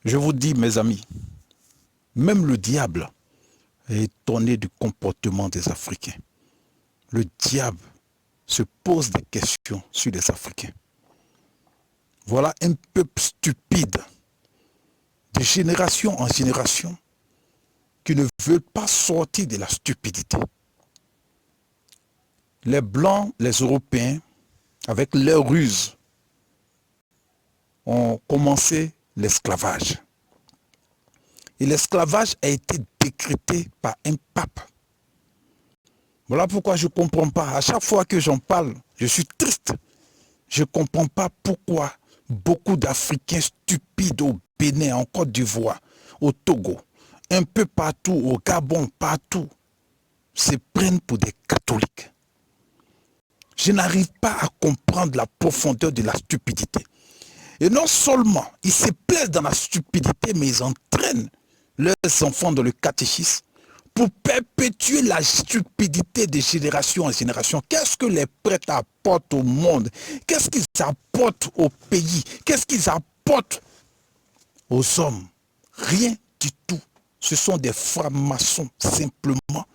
Je vous dis, mes amis, même le diable est étonné du comportement des Africains. Le diable se pose des questions sur les Africains. Voilà un peuple stupide, de génération en génération, qui ne veut pas sortir de la stupidité. Les Blancs, les Européens, avec leurs ruses, ont commencé l'esclavage. Et l'esclavage a été décrété par un pape. Voilà pourquoi je ne comprends pas. À chaque fois que j'en parle, je suis triste. Je ne comprends pas pourquoi beaucoup d'Africains stupides au Bénin, en Côte d'Ivoire, au Togo, un peu partout, au Gabon, partout, se prennent pour des catholiques. Je n'arrive pas à comprendre la profondeur de la stupidité. Et non seulement ils se plaisent dans la stupidité, mais ils entraînent leurs enfants dans le catéchisme pour perpétuer la stupidité de génération en génération. Qu'est-ce que les prêtres apportent au monde? Qu'est-ce qu'ils apportent au pays? Qu'est-ce qu'ils apportent aux hommes? Rien du tout. Ce sont des francs-maçons, simplement.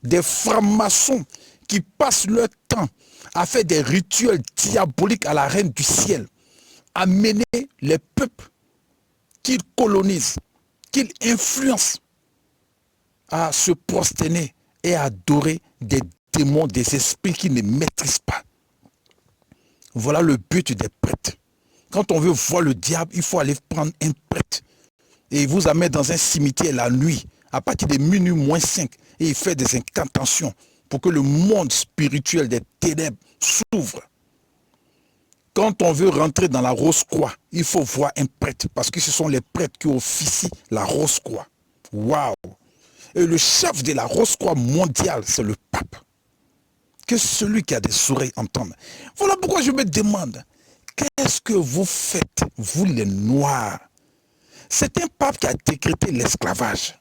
Des francs-maçons qui passent leur temps à faire des rituels diaboliques à la reine du ciel, à mener les peuples qu'ils colonisent, qu'ils influencent, à se prosterner et à adorer des démons, des esprits qu'ils ne maîtrisent pas. Voilà le but des prêtres. Quand on veut voir le diable, il faut aller prendre un prêtre et il vous amène dans un cimetière la nuit, à partir de minuit moins 5, et il fait des incantations pour que le monde spirituel des ténèbres s'ouvre. Quand on veut rentrer dans la Rose-Croix, il faut voir un prêtre, parce que ce sont les prêtres qui officient la Rose-Croix. Waouh! Et le chef de la Rose-Croix mondiale, c'est le pape. Que celui qui a des oreilles entende. Voilà pourquoi je me demande, qu'est-ce que vous faites, vous les Noirs? C'est un pape qui a décrété l'esclavage.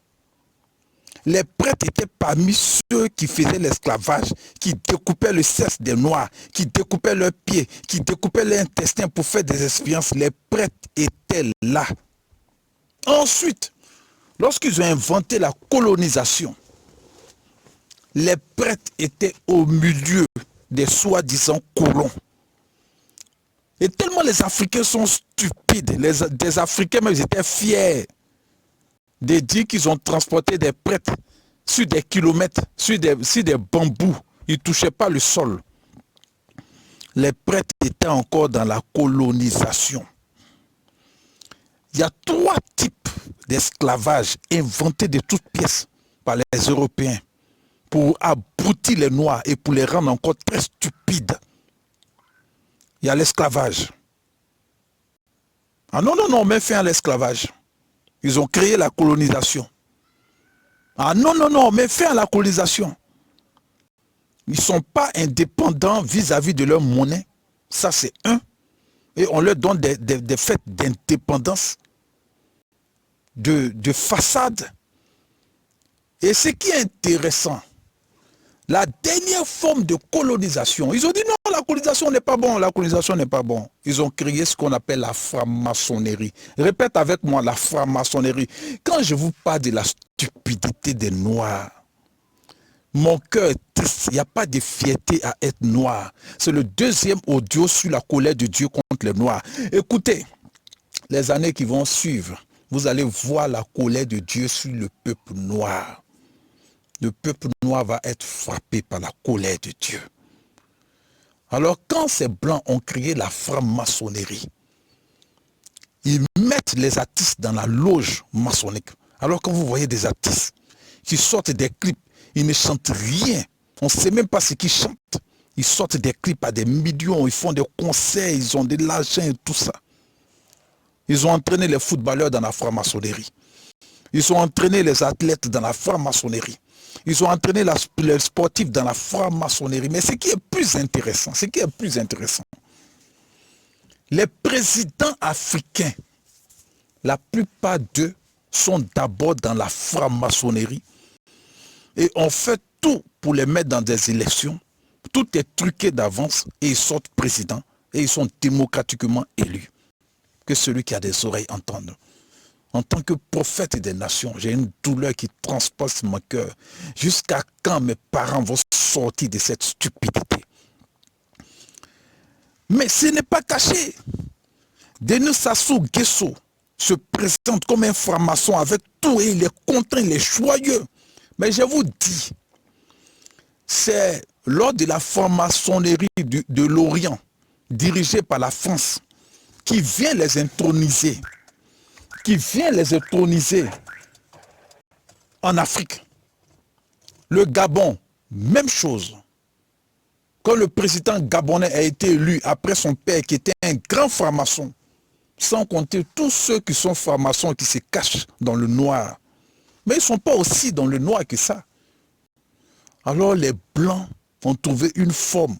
Les prêtres étaient parmi ceux qui faisaient l'esclavage, qui découpaient le sexe des Noirs, qui découpaient leurs pieds, qui découpaient leurs intestins pour faire des expériences. Les prêtres étaient là. Ensuite, lorsqu'ils ont inventé la colonisation, les prêtres étaient au milieu des soi-disant colons. Et tellement les Africains sont stupides, des Africains même ils étaient fiers de dire qu'ils ont transporté des prêtres sur des kilomètres, sur des bambous. Ils ne touchaient pas le sol. Les prêtres étaient encore dans la colonisation. Il y a 3 types d'esclavage inventés de toutes pièces par les Européens pour abrutir les Noirs et pour les rendre encore très stupides. Il y a l'esclavage. Ah non, non, non, mais fin à l'esclavage. Ils ont créé la colonisation. Ah non, non, non, mais fin à la colonisation. Ils ne sont pas indépendants vis-à-vis de leur monnaie. Ça, c'est un. Et on leur donne des fêtes d'indépendance, de façade. Et ce qui est intéressant, la dernière forme de colonisation, ils ont dit non, la colonisation n'est pas bon, la colonisation n'est pas bon. Ils ont créé ce qu'on appelle la franc-maçonnerie. Répète avec moi, la franc-maçonnerie. Quand je vous parle de la stupidité des Noirs, mon cœur est triste, il n'y a pas de fierté à être noir. C'est le deuxième audio sur la colère de Dieu contre les Noirs. Écoutez, les années qui vont suivre, vous allez voir la colère de Dieu sur le peuple noir. Le peuple noir va être frappé par la colère de Dieu. Alors quand ces blancs ont créé la franc-maçonnerie, ils mettent les artistes dans la loge maçonnique. Alors quand vous voyez des artistes qui sortent des clips, ils ne chantent rien. On ne sait même pas ce qu'ils chantent. Ils sortent des clips à des millions, ils font des concerts, ils ont de l'argent et tout ça. Ils ont entraîné les footballeurs dans la franc-maçonnerie. Ils ont entraîné les athlètes dans la franc-maçonnerie. Ils ont entraîné les sportifs dans la franc-maçonnerie. Mais ce qui est plus intéressant, Les présidents africains, la plupart d'eux sont d'abord dans la franc-maçonnerie et on fait tout pour les mettre dans des élections. Tout est truqué d'avance et ils sortent présidents et ils sont démocratiquement élus. Que celui qui a des oreilles entende. En tant que prophète des nations, j'ai une douleur qui transpasse mon cœur. Jusqu'à quand mes parents vont sortir de cette stupidité? Mais ce n'est pas caché. Denis Sassou Nguesso se présente comme un franc-maçon avec tout et il est content, il est joyeux. Mais je vous dis, c'est lors de la franc-maçonnerie de l'Orient, dirigée par la France, qui vient les introniser, en Afrique. Le Gabon, même chose. Quand le président gabonais a été élu après son père qui était un grand franc-maçon, sans compter tous ceux qui sont francs-maçons qui se cachent dans le noir. Mais ils ne sont pas aussi dans le noir que ça. Alors les Blancs ont trouvé une forme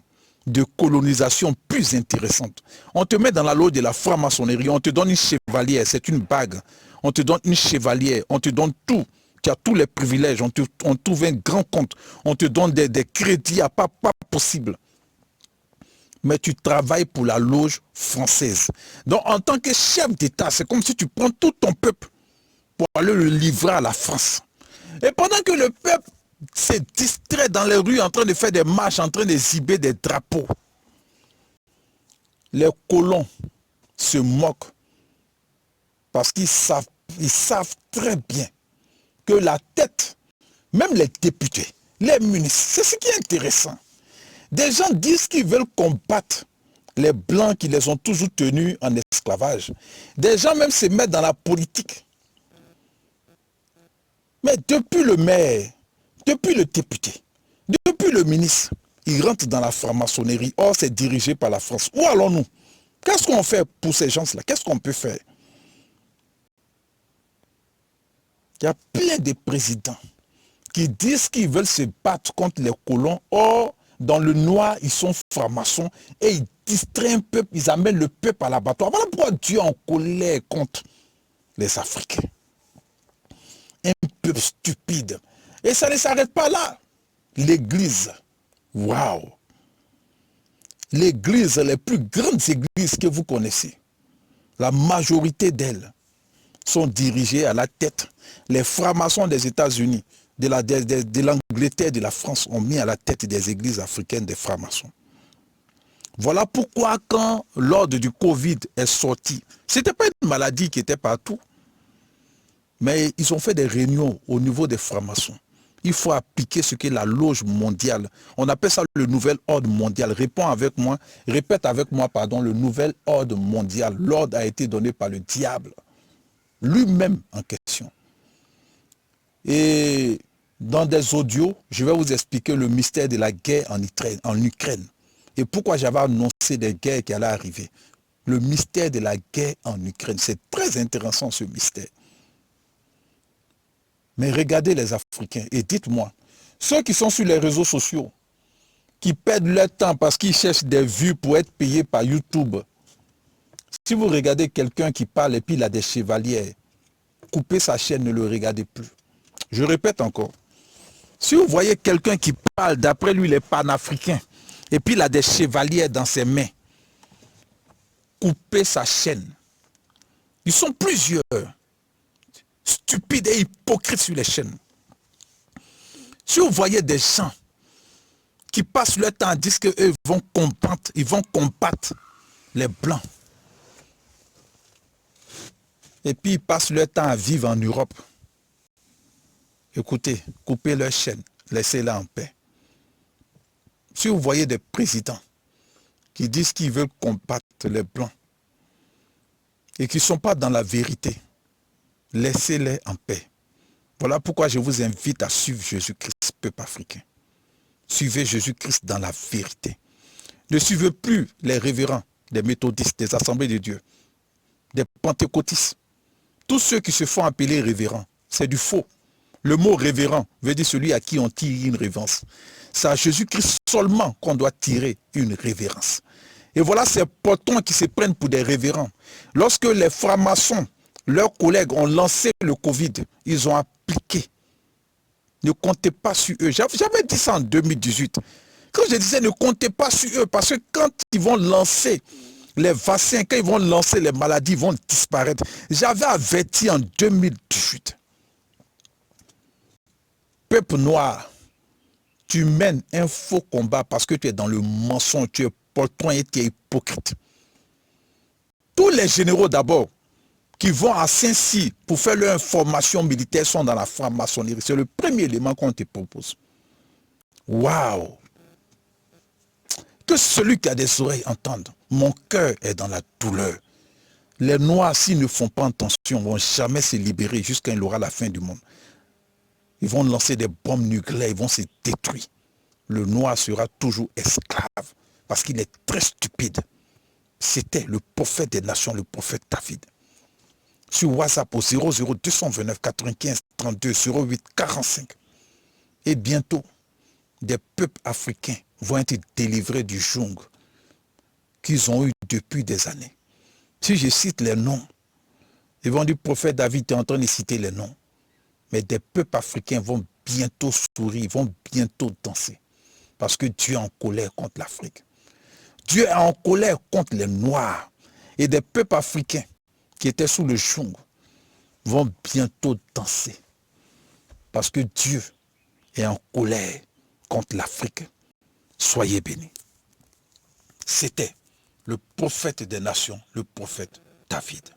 de colonisation plus intéressante. On te met dans la loge de la franc-maçonnerie, on te donne une chevalière, c'est une bague. On te donne une chevalière, on te donne tout. Tu as tous les privilèges, on trouve un grand compte, on te donne des crédits à pas possible. Mais tu travailles pour la loge française. Donc en tant que chef d'État, c'est comme si tu prends tout ton peuple pour aller le livrer à la France. Et pendant que le peuple se distrait dans les rues en train de faire des marches, en train de ziber des drapeaux, les colons se moquent parce qu'ils savent très bien que la tête, même les députés, les ministres, c'est ce qui est intéressant. Des gens disent qu'ils veulent combattre les Blancs qui les ont toujours tenus en esclavage. Des gens même se mettent dans la politique. Mais depuis le maire, depuis le député, depuis le ministre, ils rentrent dans la franc-maçonnerie. Or, c'est dirigé par la France. Où allons-nous? Qu'est-ce qu'on fait pour ces gens-là? Qu'est-ce qu'on peut faire? Il y a plein de présidents qui disent qu'ils veulent se battre contre les colons. Or, dans le noir, ils sont francs-maçons et ils distraient un peuple, ils amènent le peuple à l'abattoir. Voilà pourquoi Dieu est en colère contre les Africains. Un peuple stupide. Et ça ne s'arrête pas là. L'église, waouh! L'église, les plus grandes églises que vous connaissez, la majorité d'elles sont dirigées à la tête. Les francs-maçons des États-Unis, de l'Angleterre, de la France ont mis à la tête des églises africaines des francs-maçons. Voilà pourquoi quand l'ordre du Covid est sorti, ce n'était pas une maladie qui était partout, mais ils ont fait des réunions au niveau des francs-maçons. Il faut appliquer ce qu'est la loge mondiale. On appelle ça le nouvel ordre mondial. Répète avec moi, le nouvel ordre mondial. L'ordre a été donné par le diable, lui-même en question. Et dans des audios, je vais vous expliquer le mystère de la guerre en Ukraine. Et pourquoi j'avais annoncé des guerres qui allaient arriver. Le mystère de la guerre en Ukraine. C'est très intéressant ce mystère. Mais regardez les Africains et dites-moi, ceux qui sont sur les réseaux sociaux, qui perdent leur temps parce qu'ils cherchent des vues pour être payés par YouTube. Si vous regardez quelqu'un qui parle et puis il a des chevalières, coupez sa chaîne, ne le regardez plus. Je répète encore. Si vous voyez quelqu'un qui parle, d'après lui, il est panafricain, et puis il a des chevalières dans ses mains, coupez sa chaîne. Ils sont plusieurs, stupides et hypocrites sur les chaînes. Si vous voyez des gens qui passent leur temps à dire qu'eux vont combattre les Blancs, et puis ils passent leur temps à vivre en Europe, écoutez, coupez leur chaîne, laissez-la en paix. Si vous voyez des présidents qui disent qu'ils veulent combattre les Blancs et qui ne sont pas dans la vérité, laissez-les en paix. Voilà pourquoi je vous invite à suivre Jésus-Christ, peuple africain. Suivez Jésus-Christ dans la vérité. Ne suivez plus les révérends, des méthodistes, des assemblées de Dieu, des pentecôtistes. Tous ceux qui se font appeler révérends, c'est du faux. Le mot révérend veut dire celui à qui on tire une révérence. C'est à Jésus-Christ seulement qu'on doit tirer une révérence. Et voilà ces potrons qui se prennent pour des révérends. Lorsque les francs-maçons, leurs collègues ont lancé le Covid, ils ont appliqué. Ne comptez pas sur eux. J'avais dit ça en 2018. Quand je disais ne comptez pas sur eux, parce que quand ils vont lancer les vaccins, quand ils vont lancer les maladies, ils vont disparaître. J'avais averti en 2018. Peuple noir, tu mènes un faux combat parce que tu es dans le mensonge, tu es poltron et tu es hypocrite. Tous les généraux d'abord qui vont à Saint-Cyr pour faire leur formation militaire sont dans la franc-maçonnerie. C'est le premier élément qu'on te propose. Waouh! Que celui qui a des oreilles entende. Mon cœur est dans la douleur. Les Noirs, s'ils ne font pas attention, ne vont jamais se libérer jusqu'à il aura la fin du monde. Ils vont lancer des bombes nucléaires, ils vont se détruire. Le Noir sera toujours esclave parce qu'il est très stupide. C'était le prophète des nations, le prophète David. Sur WhatsApp au 00229 95 32 08 45. Et bientôt, des peuples africains vont être délivrés du joug qu'ils ont eu depuis des années. Si je cite les noms, ils vont dire, prophète David, tu es en train de citer les noms. Mais des peuples africains vont bientôt sourire, vont bientôt danser. Parce que Dieu est en colère contre l'Afrique. Dieu est en colère contre les Noirs. Et des peuples africains qui étaient sous le joug vont bientôt danser. Parce que Dieu est en colère contre l'Afrique. Soyez bénis. C'était le prophète des nations, le prophète David.